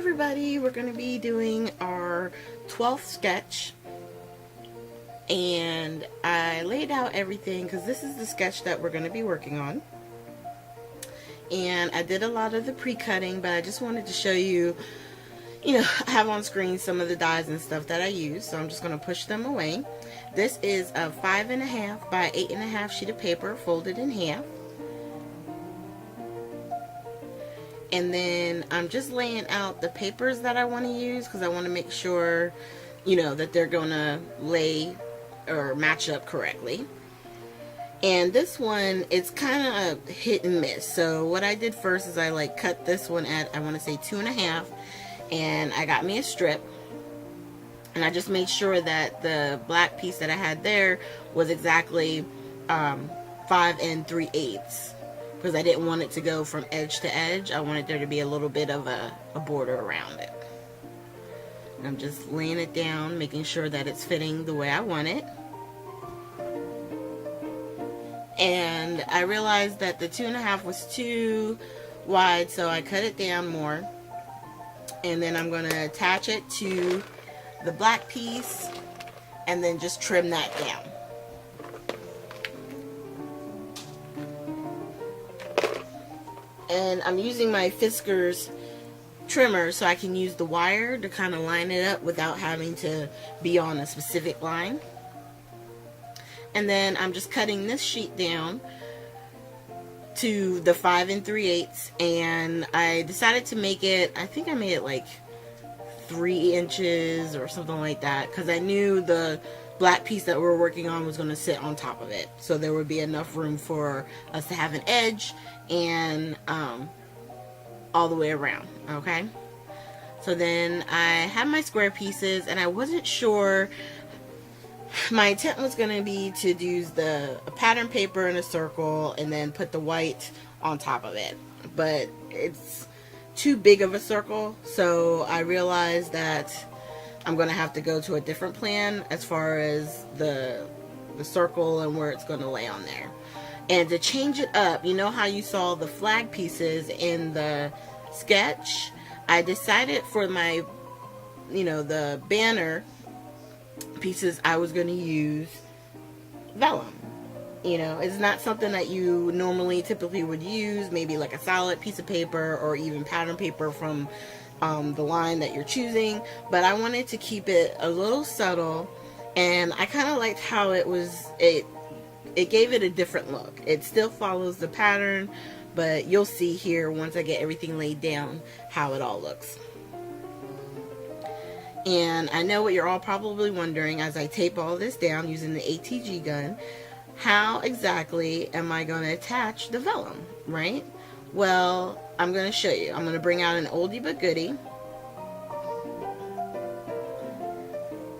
everybody, we're going to be doing our 12th sketch, and I laid out everything because this is the sketch that we're going to be working on, and I did a lot of the pre-cutting, but I just wanted to show you, I have on screen some of the dies and stuff that I use, so I'm just going to push them away. This is a 5.5 by 8.5 sheet of paper folded in half. And then I'm just laying out the papers that I want to use because I want to make sure, that they're going to lay or match up correctly. And this one, it's kind of hit and miss. So what I did first is I cut this one at, I want to say 2.5, and I got me a strip. And I just made sure that the black piece that I had there was exactly 5 3/8. Because I didn't want it to go from edge to edge. I wanted there to be a little bit of a border around it. And I'm just laying it down, making sure that it's fitting the way I want it. And I realized that the 2.5 was too wide, so I cut it down more. And then I'm going to attach it to the black piece and then just trim that down. And I'm using my Fisker's trimmer so I can use the wire to kind of line it up without having to be on a specific line. And then I'm just cutting this sheet down to the 5 3/8, and I decided to make it, I think I made it 3 inches or something like that, because I knew the black piece that we're working on was going to sit on top of it, so there would be enough room for us to have an edge and all the way around. Okay, so then I have my square pieces, and I wasn't sure. My intent was going to be to use the pattern paper in a circle and then put the white on top of it, but it's too big of a circle, so I realized that I'm going to have to go to a different plan as far as the circle and where it's going to lay on there. And to change it up, you know how you saw the flag pieces in the sketch? I decided for my, the banner pieces, I was going to use vellum. It's not something that you typically would use, maybe like a solid piece of paper or even pattern paper from the line that you're choosing, but I wanted to keep it a little subtle, and I kind of liked how it gave it a different look. It still follows the pattern, but you'll see here once I get everything laid down how it all looks. And I know what you're all probably wondering as I tape all this down using the ATG gun, how exactly am I going to attach the vellum, right? Well, I'm going to show you. I'm going to bring out an oldie but goodie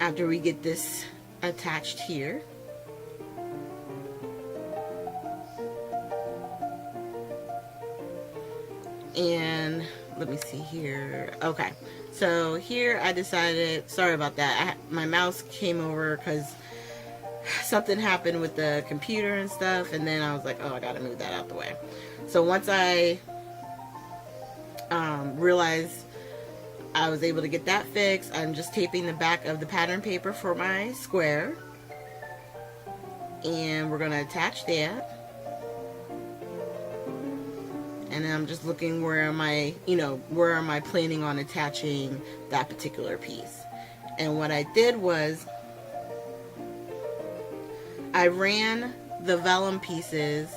after we get this attached here. And let me see here. Okay, so here I decided, sorry about that, my mouse came over because something happened with the computer and stuff, and then I was like, oh, I gotta move that out the way. So once I realized I was able to get that fixed, I'm just taping the back of the pattern paper for my square, and we're going to attach that. And then I'm just looking where am I planning on attaching that particular piece. And what I did was I ran the vellum pieces,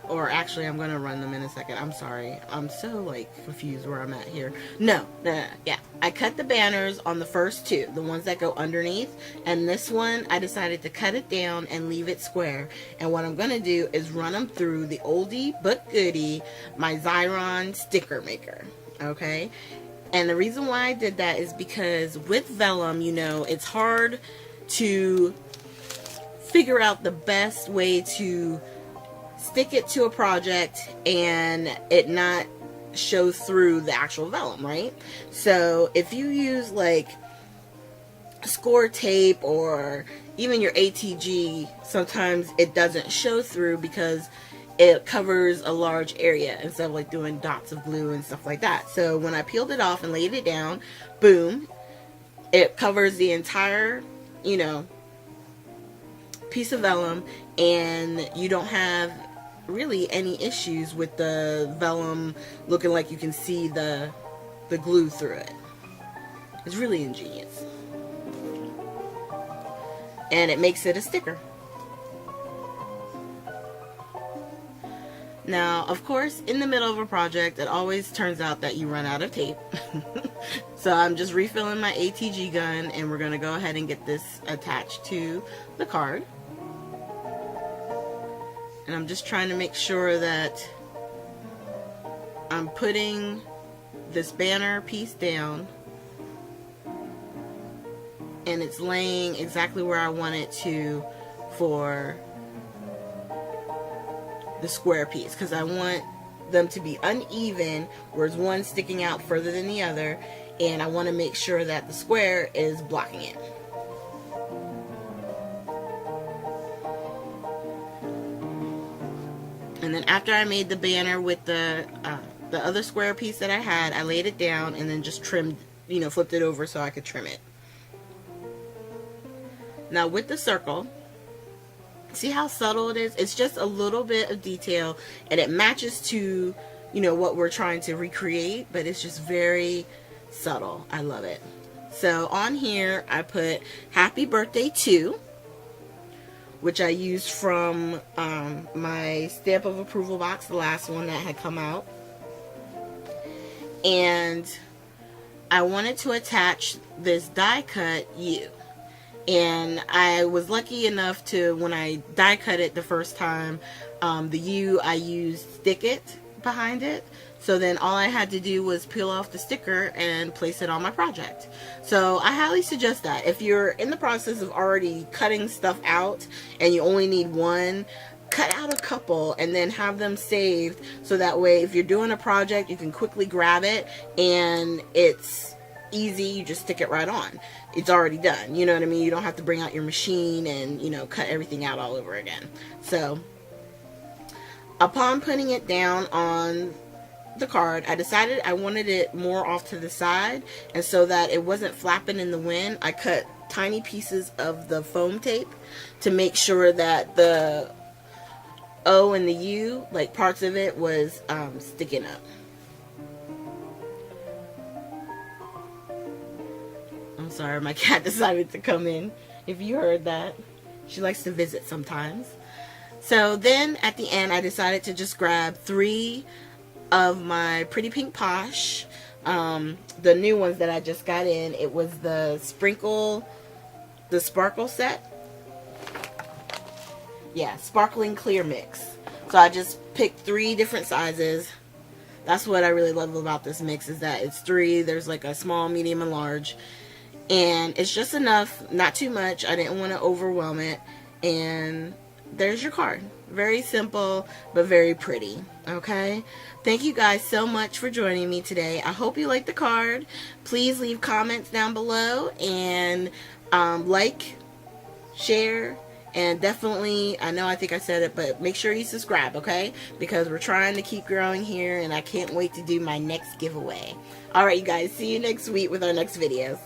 or actually I'm going to run them in a second. I'm sorry. I'm so confused where I'm at here. No. Yeah. I cut the banners on the first two, the ones that go underneath, and this one I decided to cut it down and leave it square. And what I'm going to do is run them through the oldie but goodie, my Xyron sticker maker. Okay? And the reason why I did that is because with vellum, it's hard to figure out the best way to stick it to a project and it not show through the actual vellum, right? So if you use score tape or even your ATG, sometimes it doesn't show through because it covers a large area instead of like doing dots of glue and stuff like that. So when I peeled it off and laid it down, boom, it covers the entire, you know, piece of vellum, and you don't have really any issues with the vellum looking like you can see the glue through it. It's really ingenious. And it makes it a sticker. Now, of course, in the middle of a project, it always turns out that you run out of tape. So I'm just refilling my ATG gun, and we're going to go ahead and get this attached to the card. And I'm just trying to make sure that I'm putting this banner piece down and it's laying exactly where I want it to for the square piece, because I want them to be uneven, whereas one sticking out further than the other, and I want to make sure that the square is blocking it. And then after I made the banner with the other square piece that I had, I laid it down and then just trimmed, you know, flipped it over so I could trim it. Now with the circle, see how subtle it is? It's just a little bit of detail, and it matches to, you know, what we're trying to recreate, but it's just very subtle. I love it. So on here I put happy birthday to, which I used from my stamp of approval box, the last one that had come out. And I wanted to attach this die cut U. And I was lucky enough to, when I die cut it the first time, the U, I used Stick It behind it. So then all I had to do was peel off the sticker and place it on my project. So I highly suggest that. If you're in the process of already cutting stuff out and you only need one, cut out a couple and then have them saved, so that way if you're doing a project you can quickly grab it and it's easy, you just stick it right on. It's already done, you know what I mean? You don't have to bring out your machine and, you know, cut everything out all over again. So upon putting it down on the card, I decided I wanted it more off to the side, and so that it wasn't flapping in the wind, I cut tiny pieces of the foam tape to make sure that the O and the U, like parts of it, was sticking up. I'm sorry, my cat decided to come in. If you heard that, she likes to visit sometimes. So then at the end I decided to just grab 3 of my Pretty Pink Posh, the new ones that I just got in. It was the sparkle set. Yeah, sparkling clear mix. So I just picked 3 different sizes. That's what I really love about this mix, is that it's 3. There's like a small, medium, and large. And it's just enough, not too much. I didn't want to overwhelm it. And there's your card. Very simple, but very pretty. Okay? Thank you guys so much for joining me today. I hope you liked the card. Please leave comments down below, and like, share, and definitely, I think I said it, but make sure you subscribe, okay? Because we're trying to keep growing here, and I can't wait to do my next giveaway. Alright, you guys, see you next week with our next videos.